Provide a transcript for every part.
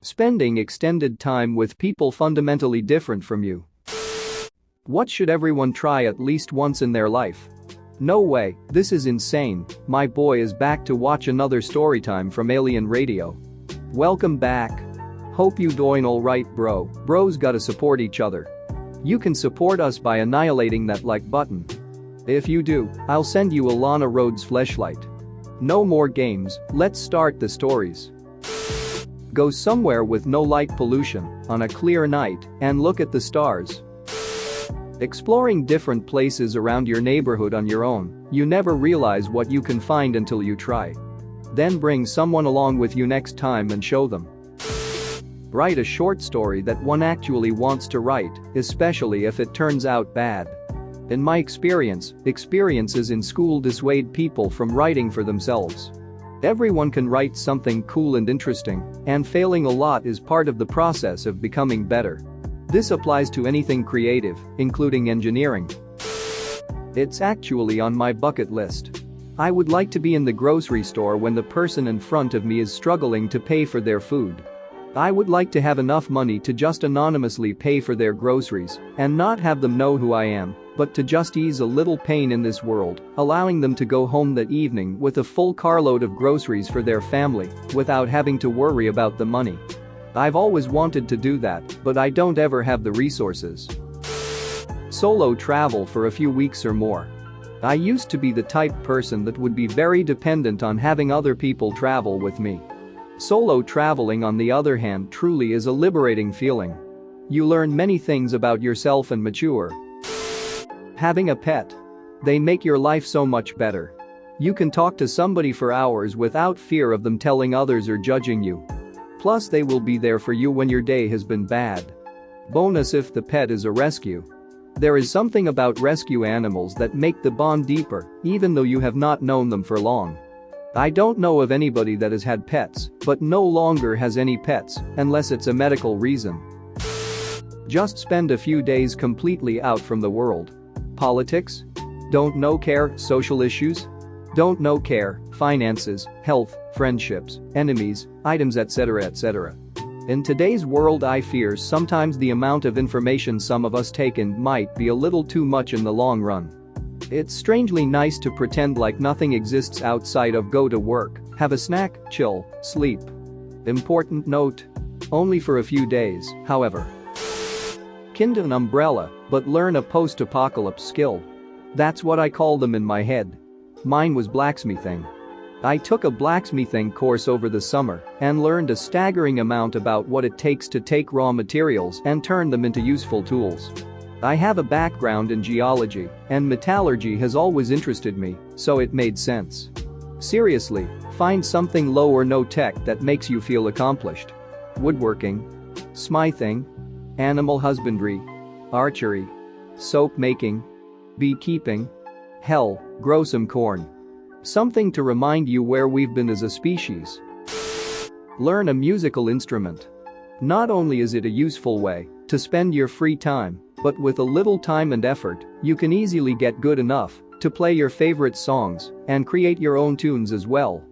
Spending extended time with people fundamentally different from you. What should everyone try at least once in their life? No way, this is insane. My boy is back to watch another storytime from Alien Radio. Welcome back. Hope you doing alright, bro. Bros gotta support each other. You can support us by annihilating that like button. If you do, I'll send you a Lana Rhodes fleshlight. No more games, let's start the stories. Go somewhere with no light pollution on a clear night and look at the stars. Exploring different places around your neighborhood on your own, you never realize what you can find until you try. Then bring someone along with you next time and show them. Write a short story that one actually wants to write, especially if it turns out bad. In my experiences in school dissuade people from writing for themselves. Everyone can write something cool and interesting, and failing a lot is part of the process of becoming better. This applies to anything creative, including engineering. It's actually on my bucket list. I would like to be in the grocery store when the person in front of me is struggling to pay for their food. I would like to have enough money to just anonymously pay for their groceries and not have them know who I am, but to just ease a little pain in this world, allowing them to go home that evening with a full carload of groceries for their family without having to worry about the money. I've always wanted to do that, but I don't ever have the resources. Solo travel for a few weeks or more. I used to be the type person that would be very dependent on having other people travel with me. Solo traveling, on the other hand, truly is a liberating feeling. You learn many things about yourself and mature. Having a pet. They make your life so much better. You can talk to somebody for hours without fear of them telling others or judging you. Plus, they will be there for you when your day has been bad. Bonus if the pet is a rescue. There is something about rescue animals that make the bond deeper, even though you have not known them for long. I don't know of anybody that has had pets, but no longer has any pets, unless it's a medical reason. Just spend a few days completely out from the world. Politics? Don't know care, social issues? Don't know care, finances, health, friendships, enemies, items, etc. etc. In today's world, I fear sometimes the amount of information some of us take in might be a little too much in the long run. It's strangely nice to pretend like nothing exists outside of go to work, have a snack, chill, sleep. Important note: only for a few days, however. Kind an umbrella, but learn a post-apocalypse skill. That's what I call them in my head. Mine was blacksmithing. I took a blacksmithing course over the summer and learned a staggering amount about what it takes to take raw materials and turn them into useful tools. I have a background in geology, and metallurgy has always interested me, so it made sense. Seriously, find something low or no tech that makes you feel accomplished. Woodworking, smithing, animal husbandry, archery, soap making, beekeeping. Hell, grow some corn. Something to remind you where we've been as a species. Learn a musical instrument. Not only is it a useful way to spend your free time, but with a little time and effort, you can easily get good enough to play your favorite songs and create your own tunes as well.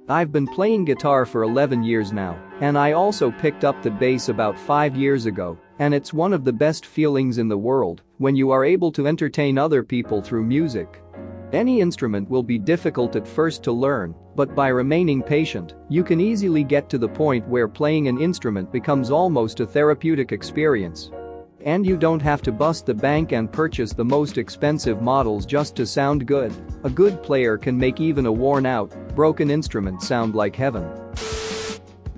I've been playing guitar for 11 years now, and I also picked up the bass about 5 years ago, and it's one of the best feelings in the world when you are able to entertain other people through music. Any instrument will be difficult at first to learn, but by remaining patient, you can easily get to the point where playing an instrument becomes almost a therapeutic experience. And you don't have to bust the bank and purchase the most expensive models just to sound good. A good player can make even a worn-out, broken instrument sound like heaven.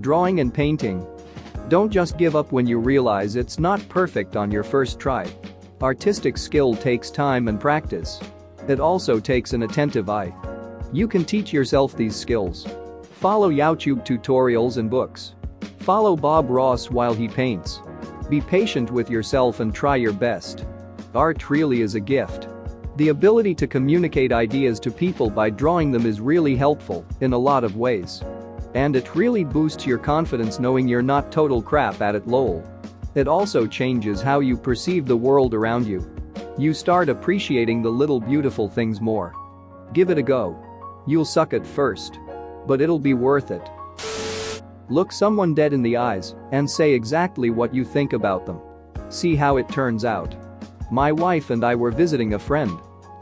Drawing and painting. Don't just give up when you realize it's not perfect on your first try. Artistic skill takes time and practice. It also takes an attentive eye. You can teach yourself these skills. Follow YouTube tutorials and books. Follow Bob Ross while he paints. Be patient with yourself and try your best. Art really is a gift. The ability to communicate ideas to people by drawing them is really helpful in a lot of ways. And it really boosts your confidence knowing you're not total crap at it, lol. It also changes how you perceive the world around you. You start appreciating the little beautiful things more. Give it a go. You'll suck at first, but it'll be worth it. Look someone dead in the eyes and say exactly what you think about them. See how it turns out. My wife and I were visiting a friend.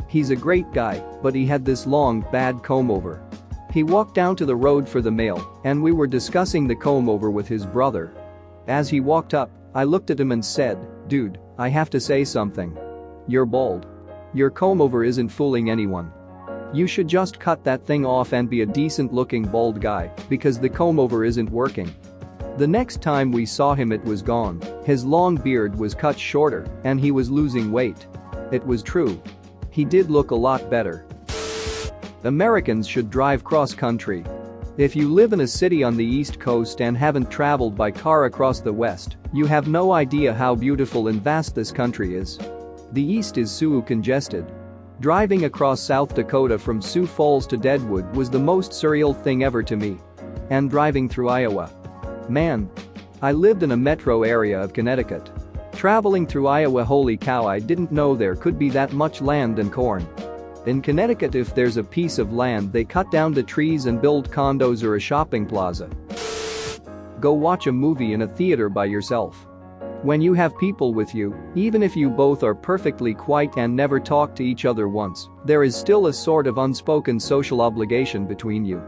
He's a great guy, but he had this long, bad comb-over. He walked down to the road for the mail, and we were discussing the comb-over with his brother. As he walked up, I looked at him and said, "Dude, I have to say something. You're bald. Your comb-over isn't fooling anyone. You should just cut that thing off and be a decent-looking bald guy, because the comb-over isn't working." The next time we saw him it was gone, his long beard was cut shorter, and he was losing weight. It was true. He did look a lot better. Americans should drive cross-country. If you live in a city on the East Coast and haven't traveled by car across the West, you have no idea how beautiful and vast this country is. The East is so congested. Driving across South Dakota from Sioux Falls to Deadwood was the most surreal thing ever to me. And driving through Iowa. Man. I lived in a metro area of Connecticut. Traveling through Iowa, holy cow, I didn't know there could be that much land and corn. In Connecticut, if there's a piece of land, they cut down the trees and build condos or a shopping plaza. Go watch a movie in a theater by yourself. When you have people with you, even if you both are perfectly quiet and never talk to each other once, there is still a sort of unspoken social obligation between you.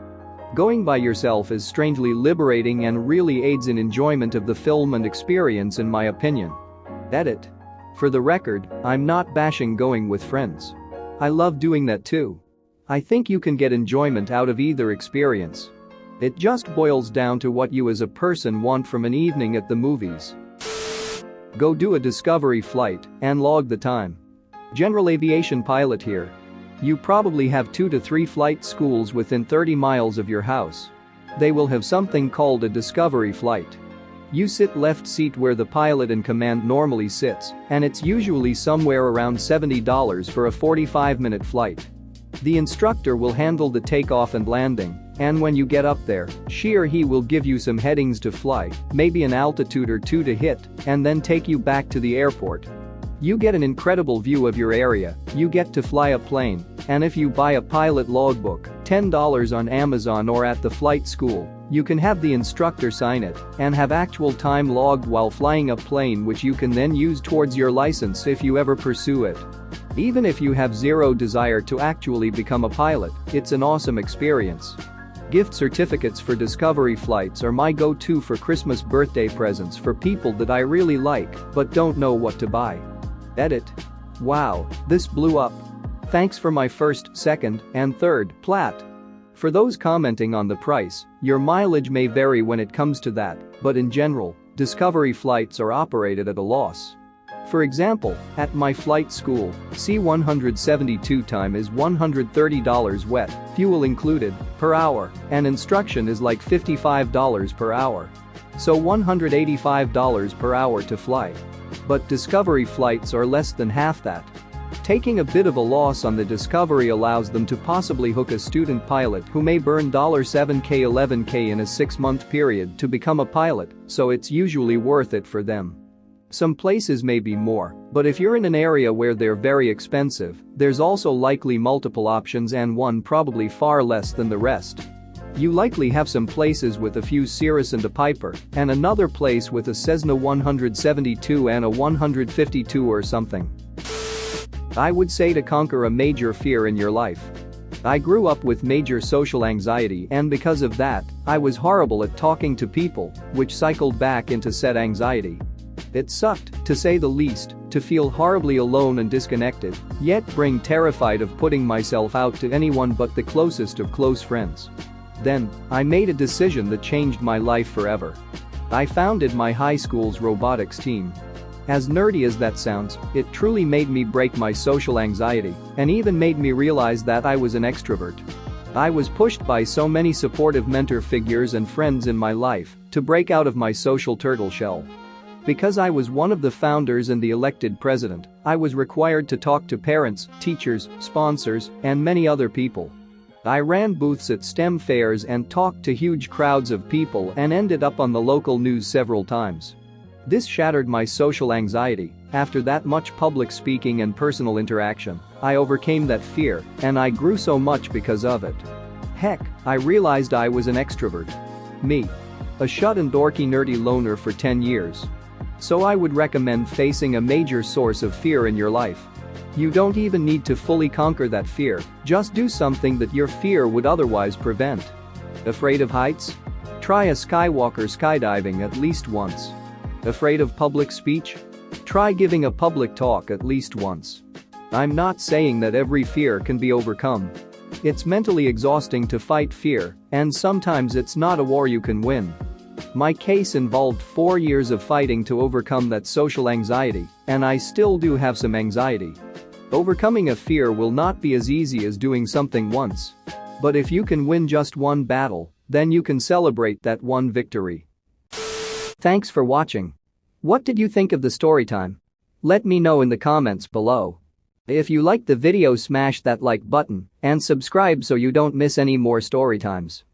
Going by yourself is strangely liberating and really aids in enjoyment of the film and experience, in my opinion. Edit. For the record, I'm not bashing going with friends. I love doing that too. I think you can get enjoyment out of either experience. It just boils down to what you as a person want from an evening at the movies. Go do a discovery flight and log the time. General aviation pilot here. You probably have 2 to 3 flight schools within 30 miles of your house. They will have something called a discovery flight. You sit left seat where the pilot in command normally sits, and it's usually somewhere around $70 for a 45-minute flight. The instructor will handle the takeoff and landing, and when you get up there, she or he will give you some headings to fly, maybe an altitude or 2 to hit, and then take you back to the airport. You get an incredible view of your area, you get to fly a plane, and if you buy a pilot logbook, $10 on Amazon or at the flight school, you can have the instructor sign it and have actual time logged while flying a plane, which you can then use towards your license if you ever pursue it. Even if you have zero desire to actually become a pilot, it's an awesome experience. Gift certificates for discovery flights are my go-to for Christmas birthday presents for people that I really like but don't know what to buy. Edit. Wow, this blew up. Thanks for my first, second, and third plat. For those commenting on the price, your mileage may vary when it comes to that, but in general, discovery flights are operated at a loss. For example, at my flight school, C-172 time is $130 wet, fuel included, per hour, and instruction is like $55 per hour. So $185 per hour to fly. But discovery flights are less than half that. Taking a bit of a loss on the discovery allows them to possibly hook a student pilot who may burn $7K, $11K in a 6-month period to become a pilot, so it's usually worth it for them. Some places may be more, but if you're in an area where they're very expensive, there's also likely multiple options and one probably far less than the rest. You likely have some places with a few Cirrus and a Piper, and another place with a Cessna 172 and a 152 or something. I would say to conquer a major fear in your life. I grew up with major social anxiety, and because of that, I was horrible at talking to people, which cycled back into said anxiety. It sucked, to say the least, to feel horribly alone and disconnected, yet being terrified of putting myself out to anyone but the closest of close friends. Then, I made a decision that changed my life forever. I founded my high school's robotics team. As nerdy as that sounds, it truly made me break my social anxiety and even made me realize that I was an extrovert. I was pushed by so many supportive mentor figures and friends in my life to break out of my social turtle shell. Because I was one of the founders and the elected president, I was required to talk to parents, teachers, sponsors, and many other people. I ran booths at STEM fairs and talked to huge crowds of people and ended up on the local news several times. This shattered my social anxiety. After that much public speaking and personal interaction, I overcame that fear, and I grew so much because of it. Heck, I realized I was an extrovert. Me. A shut and dorky nerdy loner for 10 years. So I would recommend facing a major source of fear in your life. You don't even need to fully conquer that fear, just do something that your fear would otherwise prevent. Afraid of heights? Try a Skywalker skydiving at least once. Afraid of public speech? Try giving a public talk at least once. I'm not saying that every fear can be overcome. It's mentally exhausting to fight fear, and sometimes it's not a war you can win. My case involved 4 years of fighting to overcome that social anxiety, and I still do have some anxiety. Overcoming a fear will not be as easy as doing something once. But if you can win just one battle, then you can celebrate that one victory. Thanks for watching. What did you think of the story time? Let me know in the comments below. If you liked the video, smash that like button and subscribe so you don't miss any more story times.